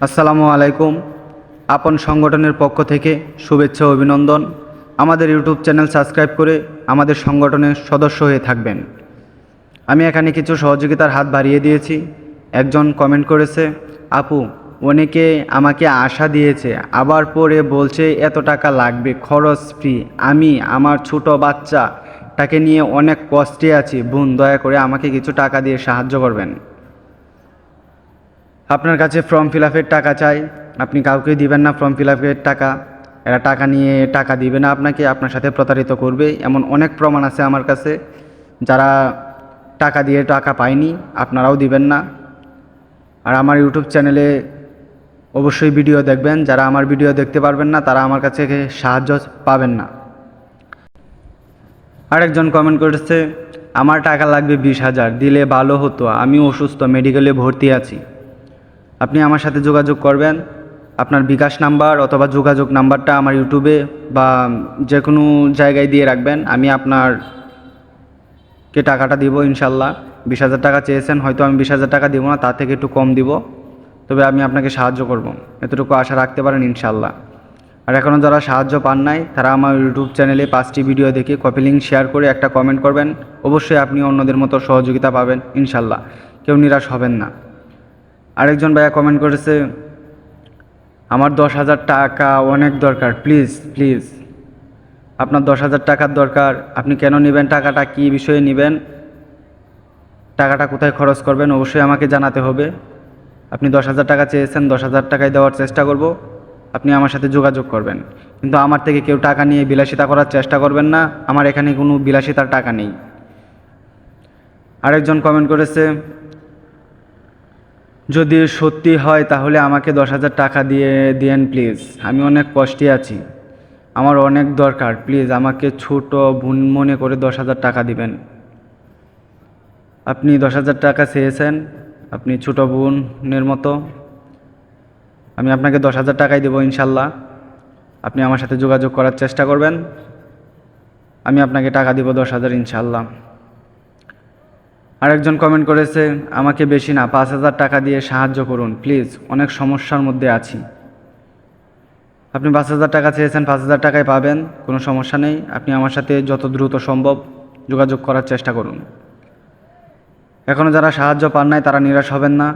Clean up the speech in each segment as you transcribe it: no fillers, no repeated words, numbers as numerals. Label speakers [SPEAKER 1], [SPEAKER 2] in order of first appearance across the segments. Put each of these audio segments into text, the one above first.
[SPEAKER 1] আসসালামু আলাইকুম। আপন সংগঠনের পক্ষ থেকে শুভেচ্ছা ও অভিনন্দন। আমাদের ইউটিউব চ্যানেল সাবস্ক্রাইব করে আমাদের সংগঠনের সদস্য হয়ে থাকবেন। আমি এখানে কিছু সহযোগিতার হাত বাড়িয়ে দিয়েছি। একজন কমেন্ট করেছে, আপু অনেকে আমাকে আশা দিয়েছে, আবার পরে বলছে এত টাকা লাগবে, খরচ ফ্রি। আমি আমার ছোট বাচ্চাটাকে নিয়ে অনেক কষ্টে আছি, বোন দয়া করে আমাকে কিছু টাকা দিয়ে সাহায্য করবেন। আপনার কাছে ফর্ম ফিল আপের টাকা চাই, আপনি কাউকে দিবেন না ফর্ম ফিল আপের টাকা। এরা টাকা নিয়ে টাকা দিবে না আপনাকে, আপনার সাথে প্রতারিত করবে। এমন অনেক প্রমাণ আছে আমার কাছে, যারা টাকা দিয়ে টাকা পায়নি। আপনারাও দিবেন না। আর আমার ইউটিউব চ্যানেলে অবশ্যই ভিডিও দেখবেন। যারা আমার ভিডিও দেখতে পারবেন না তারা আমার কাছে সাহায্য পাবেন না। আরেকজন কমেন্ট করেছে, আমার টাকা লাগবে 20,000, দিলে ভালো হতো, আমি অসুস্থ, মেডিকেলে ভর্তি আছি। আপনি আমার সাথে যোগাযোগ করবেন। আপনার বিকাশ নাম্বার অথবা যোগাযোগ নাম্বারটা আমার ইউটিউবে বা যে কোনো জায়গায় দিয়ে রাখবেন। আমি আপনারকে টাকাটা দিব ইনশাল্লাহ। 20,000 টাকা চেয়েছেন, হয়তো আমি 20,000 টাকা দিব না, তার থেকে একটু কম দিব, তবে আমি আপনাকে সাহায্য করব, এতটুকু আশা রাখতে পারেন ইনশাল্লাহ। আর এখনও যারা সাহায্য পান নাই তারা আমার ইউটিউব চ্যানেলে 5টি ভিডিও দেখে কপি লিঙ্ক শেয়ার করে একটা কমেন্ট করবেন। অবশ্যই আপনি অন্যদের মতো সহযোগিতা পাবেন ইনশাল্লাহ, কেউ নিরাশ হবেন না। আরেকজন ভাইয়া কমেন্ট করেছে, আমার 10,000 টাকা অনেক দরকার, প্লিজ প্লিজ। আপনার 10,000 টাকার দরকার, আপনি কেন নেবেন টাকাটা, কী বিষয়ে নেবেন, টাকাটা কোথায় খরচ করবেন, অবশ্যই আমাকে জানাতে হবে। আপনি 10,000 টাকা চেয়েছেন, 10,000 টাকায় দেওয়ার চেষ্টা করব। আপনি আমার সাথে যোগাযোগ করবেন, কিন্তু আমার থেকে কেউ টাকা নিয়ে বিলাসিতা করার চেষ্টা করবেন না। আমার এখানে কোনো বিলাসিতার টাকা নেই। আরেকজন কমেন্ট করেছে, যদি সত্যি হয় তাহলে আমাকে 10,000 টাকা দিয়ে দিয়েন প্লিজ, আমি অনেক কষ্টে আছি, আমার অনেক দরকার, প্লিজ আমাকে ছোট বোন মনে করে 10,000 টাকা দিবেন। আপনি 10,000 টাকা চেয়েছেন, আপনি ছোট বোনের মতো, আমি আপনাকে 10,000 টাকাই দেবো ইনশাল্লাহ। আপনি আমার সাথে যোগাযোগ করার চেষ্টা করবেন, আমি আপনাকে টাকা দিব 10,000 ইনশাল্লাহ। আরেকজন কমেন্ট করেছে, আমাকে বেশি না 5,000 টাকা দিয়ে সাহায্য করুন প্লিজ, অনেক সমস্যার মধ্যে আছি। আপনি 5,000 টাকা চেয়েছেন, 5,000 টাকায় পাবেন, কোনো সমস্যা নেই। আপনি আমার সাথে যত দ্রুত সম্ভব যোগাযোগ করার চেষ্টা করুন। এখনও যারা সাহায্য পান নাই তারা নিরাশ হবেন না।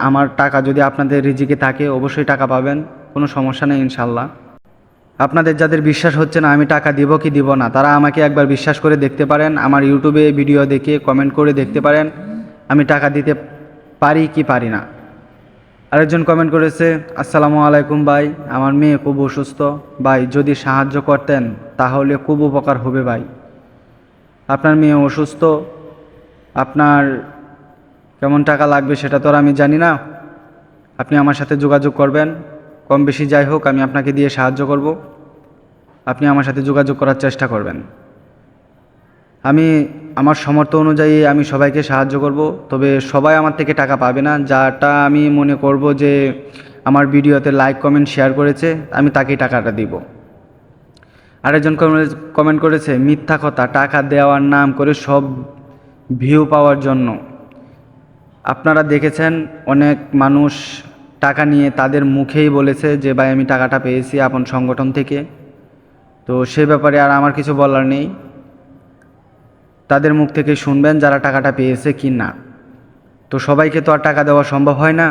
[SPEAKER 1] আমার টাকা যদি আপনাদের রিজিকে থাকে অবশ্যই টাকা পাবেন, কোনো সমস্যা নেই ইনশাল্লাহ। আপনাদের যাদের বিশ্বাস হচ্ছে না আমি টাকা দিব কি দিব না, তারা আমাকে একবার বিশ্বাস করে দেখতে পারেন, আমার ইউটিউবে ভিডিও দেখে কমেন্ট করে দেখতে পারেন আমি টাকা দিতে পারি কি পারি না। আরেকজন কমেন্ট করেছে, আসসালামু আলাইকুম ভাই, আমার মেয়ে খুব অসুস্থ ভাই, যদি সাহায্য করতেন তাহলে খুব উপকার হবে ভাই। আপনার মেয়ে অসুস্থ, আপনার কেমন টাকা লাগবে সেটা তো আর আমি জানি না। আপনি আমার সাথে যোগাযোগ করবেন, কম বেশি যাই হোক আমি আপনাকে দিয়ে সাহায্য করব। আপনি আমার সাথে যোগাযোগ করার চেষ্টা করবেন। আমি আমার সামর্থ্য অনুযায়ী আমি সবাইকে সাহায্য করব, তবে সবাই আমার থেকে টাকা পাবে না। যাটা আমি মনে করব যে আমার ভিডিওতে লাইক কমেন্ট শেয়ার করেছে আমি তাকেই টাকাটা দিব। আরেকজন কমেন্ট করেছে, মিথ্যা কথা, টাকা দেওয়ার নাম করে সব ভিউ পাওয়ার জন্য। আপনারা দেখেছেন অনেক মানুষ টাকা নিয়ে তাদের মুখেই বলেছে যে ভাই আমি টাকাটা পেয়েছি আপন সংগঠন থেকে, তো সে ব্যাপারে আর আমার কিছু বলার নেই। তাদের মুখ থেকে শুনবেন যারা টাকাটা পেয়েছে কি না। তো সবাইকে তো আর টাকা দেওয়া সম্ভব হয় না,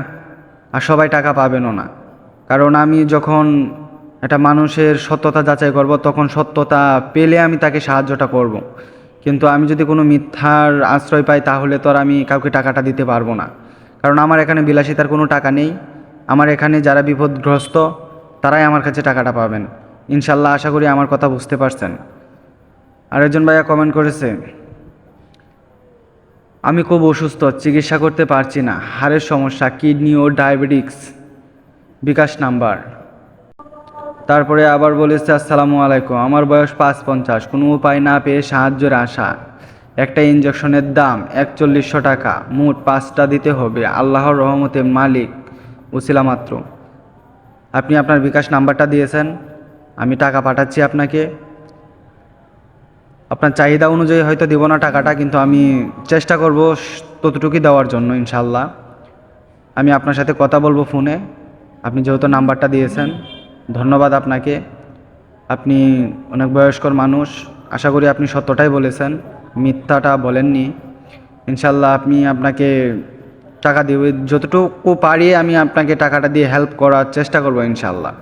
[SPEAKER 1] আর সবাই টাকা পাবেনও না। কারণ আমি যখন একটা মানুষের সত্যতা যাচাই করব তখন সত্যতা পেলে আমি তাকে সাহায্যটা করব। কিন্তু আমি যদি কোনো মিথ্যার আশ্রয় পাই তাহলে তো আর আমি কাউকে টাকাটা দিতে পারবো না। কারণ আমার এখানে বিলাসিতার কোনো টাকা নেই। আমার এখানে যারা বিপদগ্রস্ত তারাই আমার কাছে টাকাটা পাবেন ইনশাল্লাহ। আশা করি আমার কথা বুঝতে পারছেন। আরেকজন ভাইয়া কমেন্ট করেছে, আমি খুব অসুস্থ, চিকিৎসা করতে পারছি না, হাড়ের সমস্যা, কিডনি ও ডায়াবেটিক্স, বিকাশ নাম্বার। তারপরে আবার বলেছে, আসসালামু আলাইকুম, আমার বয়স 55, কোনো উপায় না পেয়ে সাহায্যের আশা। একটা ইঞ্জেকশনের দাম 4100 টাকা, মোট 5টা দিতে হবে, আল্লাহর রহমতে মালিক উছিলা মাত্র। আপনি আপনার বিকাশ নাম্বারটা দিয়েছেন, আমি টাকা পাঠাচ্ছি আপনাকে। আপনার চাহিদা অনুযায়ী হয়তো দেব না টাকাটা, কিন্তু আমি চেষ্টা করব ততটুকুই দেওয়ার জন্য ইনশাল্লাহ। আমি আপনার সাথে কথা বলবো ফোনে, আপনি যেহেতু নাম্বারটা দিয়েছেন, ধন্যবাদ আপনাকে। আপনি অনেক বয়স্কর মানুষ, আশা করি আপনি সত্যটাই বলেছেন, মিথ্যাটা বলেননি। ইনশাল্লাহ আপনি আপনাকে টাকা দেব, যতটুকু পারি আমি আপনাকে টাকাটা দিয়ে হেল্প করার চেষ্টা করব ইনশাল্লাহ।